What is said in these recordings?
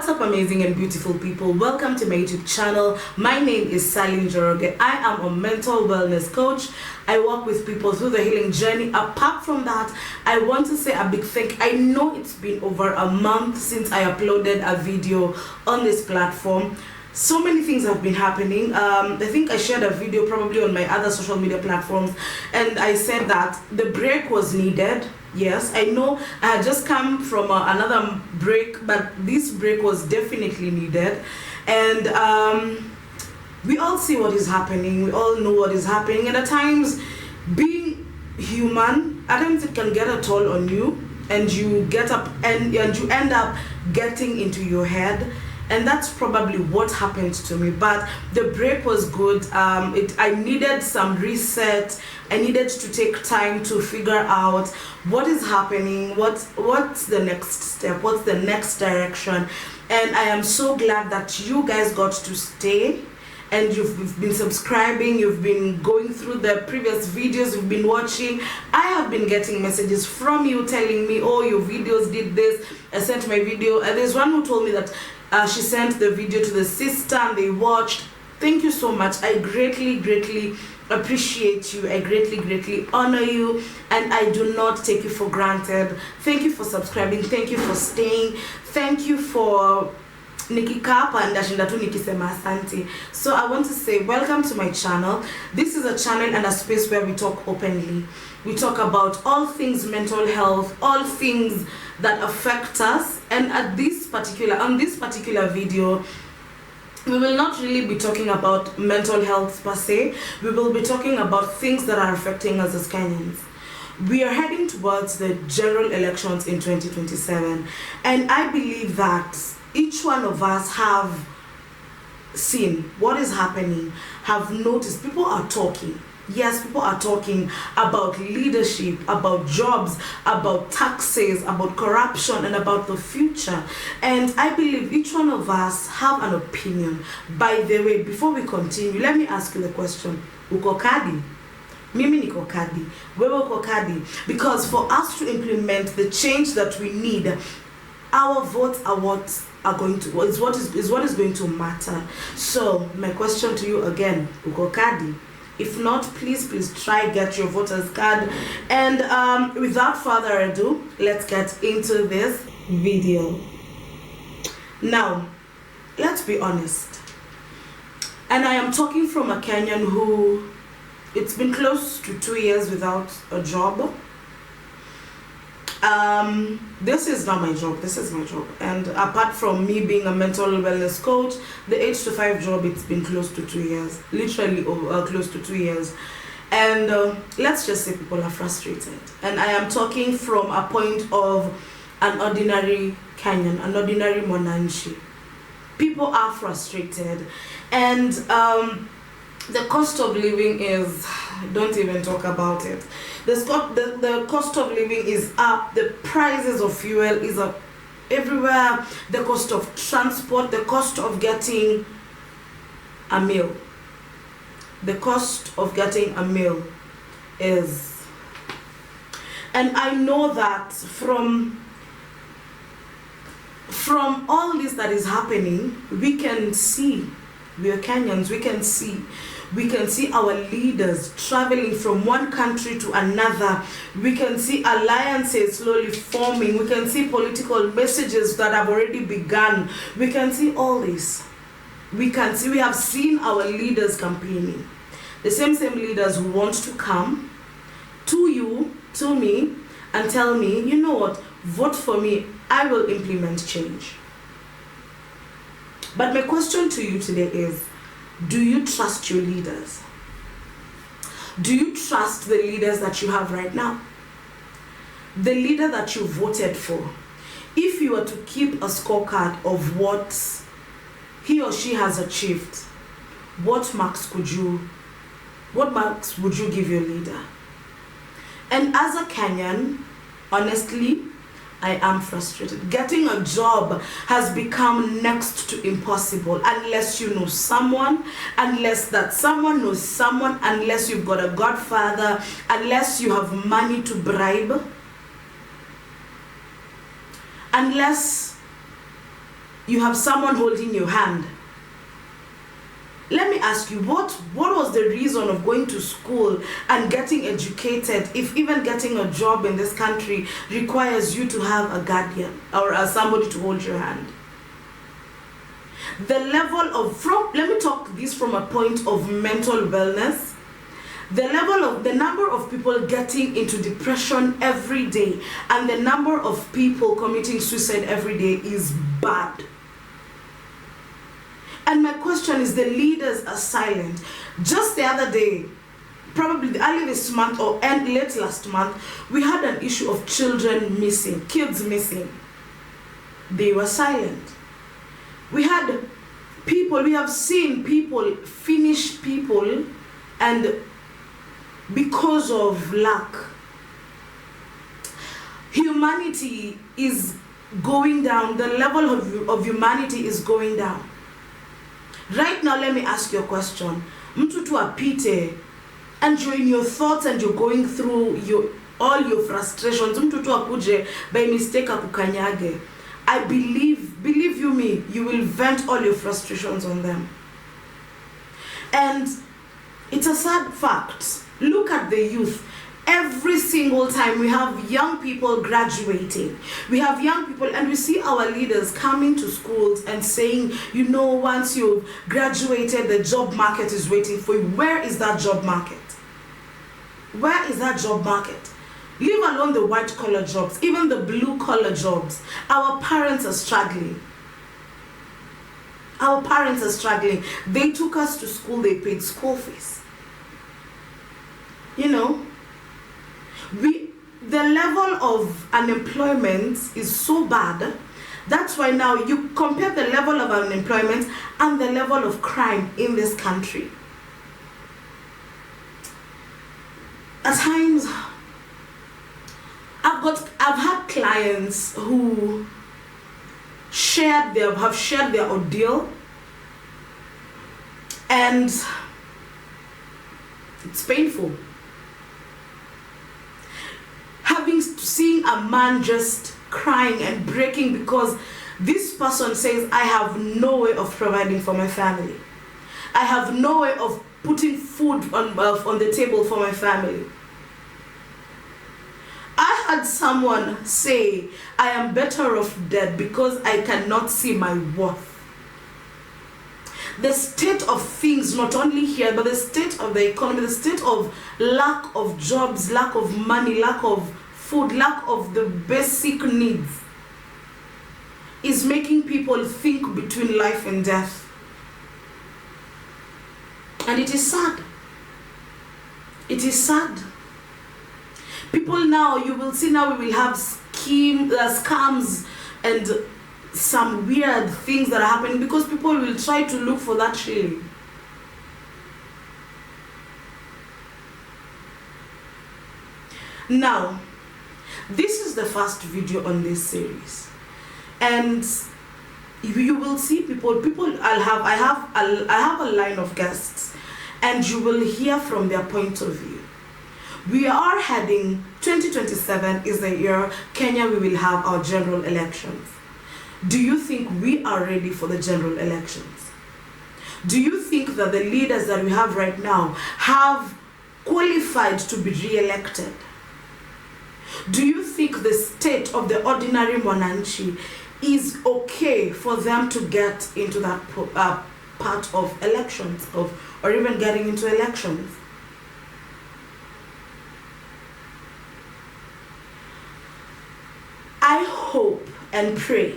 What's up, amazing and beautiful people? Welcome to my YouTube channel. My name is Sally Njoroge. I am a mental wellness coach. I work with people through the healing journey. Apart from that, I want to say a big thank. I know it's been over a month since I uploaded a video on this platform. So many things have been happening. I think I shared a video probably on my other social media platforms, and I said that the break was needed. Yes, I know I had just come from another break, but this break was definitely needed. And we all see what is happening. We all know what is happening. And at times, being human, at times it can get a toll on you, and you get up and you end up getting into your head. And that's probably what happened to me. But the break was good. I needed some reset. I needed to take time to figure out what is happening, what's the next step, what's the next direction. And I am so glad that you guys got to stay, and you've been subscribing, you've been going through the previous videos, you've been watching. I have been getting messages from you telling me, oh, your videos did this. I sent my video, and there's one who told me that she sent the video to the sister and they watched. Thank you so much. I greatly appreciate you. I greatly honor you, and I do not take you for granted. Thank you for subscribing. Thank you for staying. Thank you for nikikapa and ndashinda nikisema asante. So I want to say welcome to my channel. This is a channel and a space where we talk openly. We talk about all things mental health, all things that affect us. And on this particular video, we will not really be talking about mental health per se. We will be talking about things that are affecting us as Kenyans. We are heading towards the general elections in 2027, and I believe that each one of us have seen what is happening, have noticed. People are talking. Yes, people are talking about leadership, about jobs, about taxes, about corruption, and about the future. And I believe each one of us have an opinion. By the way, before we continue, let me ask you the question. Uko kadi? Mimi niko kadi. Wewe uko kadi? Because for us to implement the change that we need, our votes are what is going to matter. So my question to you again, uko kadi? If not, please try get your voter's card. And without further ado, let's get into this video. Now, let's be honest. And I am talking from a Kenyan who, it's been close to 2 years without a job. This is not my job, this is my job. And apart from me being a mental wellness coach, the 8 to 5 job, it's been close to 2 years, literally close to 2 years. And let's just say people are frustrated. And I am talking from a point of an ordinary Kenyan, an ordinary Mwananchi. People are frustrated. And the cost of living is, don't even talk about it. The cost of living is up. The prices of fuel is up everywhere. The cost of transport, the cost of getting a meal. The cost of getting a meal is... And I know that from all this that is happening, we can see, we are Kenyans, we can see our leaders traveling from one country to another. We can see alliances slowly forming. We can see political messages that have already begun. We can see all this. We have seen our leaders campaigning. The same leaders who want to come to you, to me, and tell me, you know what, vote for me, I will implement change. But my question to you today is, do you trust your leaders? Do you trust the leaders that you have right now? The leader that you voted for. If you were to keep a scorecard of what he or she has achieved, what marks would you give your leader? And as a Kenyan, honestly, I am frustrated. Getting a job has become next to impossible unless you know someone, unless that someone knows someone, unless you've got a godfather, unless you have money to bribe, unless you have someone holding your hand. Let me ask you, what was the reason of going to school and getting educated if even getting a job in this country requires you to have a guardian or somebody to hold your hand? The level of, let me talk this from a point of mental wellness. The number of people getting into depression every day and the number of people committing suicide every day is bad. And my question is, the leaders are silent. Just the other day, probably early this month or late last month, we had an issue of children missing, kids missing. They were silent. We have seen people finish people, and because of lack, humanity is going down. The level of humanity is going down. Right now, let me ask you a question. Mtu tu apite, and you're in your thoughts and you're going through all your frustrations. Mtu tu akuje by mistake akukanyage. I believe you me, you will vent all your frustrations on them. And it's a sad fact. Look at the youth. Every single time we have young people graduating, we have young people, and we see our leaders coming to schools and saying, once you've graduated, the job market is waiting for you. Where is that job market? Where is that job market? Leave alone the white collar jobs, even the blue collar jobs. Our parents are struggling. Our parents are struggling. They took us to school, they paid school fees. The level of unemployment is so bad. That's why now you compare the level of unemployment and the level of crime in this country. At times, I've had clients who have shared their ordeal, and it's painful. Seeing a man just crying and breaking because this person says, I have no way of providing for my family. I have no way of putting food on the table for my family. I had someone say, I am better off dead because I cannot see my worth. The state of things, not only here, but the state of the economy, the state of lack of jobs, lack of money, lack of food, lack of the basic needs, is making people think between life and death. And it is sad. It is sad. People now, you will see now we will have scams and some weird things that are happening because people will try to look for that shilling. Now, this is the first video on this series, and you will see people. I have a line of guests, and you will hear from their point of view. We are heading 2027 is the year Kenya we will have our general elections. Do you think we are ready for the general elections? Do you think that the leaders that we have right now have qualified to be re-elected? Do you think the state of the ordinary mwananchi is okay for them to get into that part of elections, or even getting into elections? I hope and pray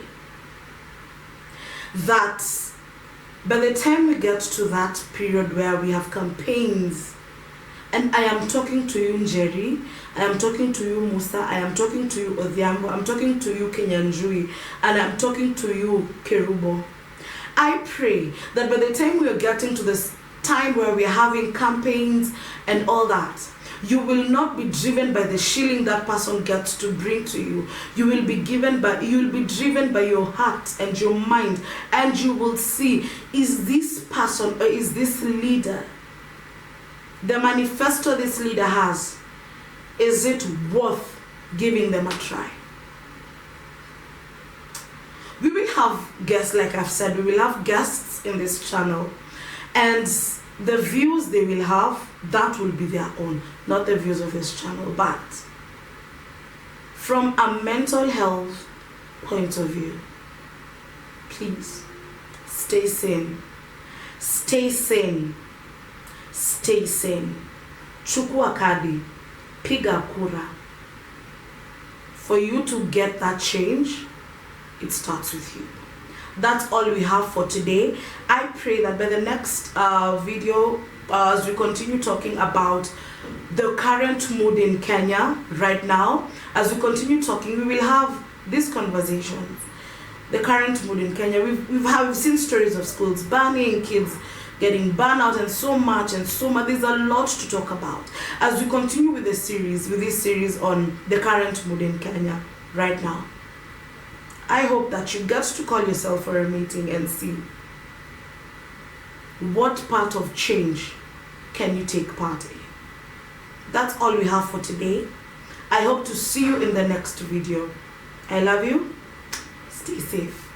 that by the time we get to that period where we have campaigns, and I am talking to you, Njeri, I am talking to you, Musa, I am talking to you, Odhiambo, I'm talking to you, Kenyanjui, and I'm talking to you, Kerubo. I pray that by the time we are getting to this time where we are having campaigns and all that, you will not be driven by the shilling that person gets to bring to you. You will be driven by your heart and your mind, and you will see, is this person or is this leader, the manifesto this leader has, is it worth giving them a try? We will have guests, like I've said, we will have guests in this channel, and the views they will have, that will be their own, not the views of this channel. But from a mental health point of view, please stay sane. Stay sane. Stay sane. Chukua kadi, piga kura. For you to get that change, it starts with you. That's all we have for today. I pray that by the next video, as we continue talking about the current mood in Kenya right now, as we continue talking, we will have these conversations. The current mood in Kenya, we've seen stories of schools burning, kids getting burned out, and so much. There's a lot to talk about as we continue with this series on the current mood in Kenya right now. I hope that you get to call yourself for a meeting and see what part of change can you take part in. That's all we have for today. I hope to see you in the next video. I love you. Stay safe.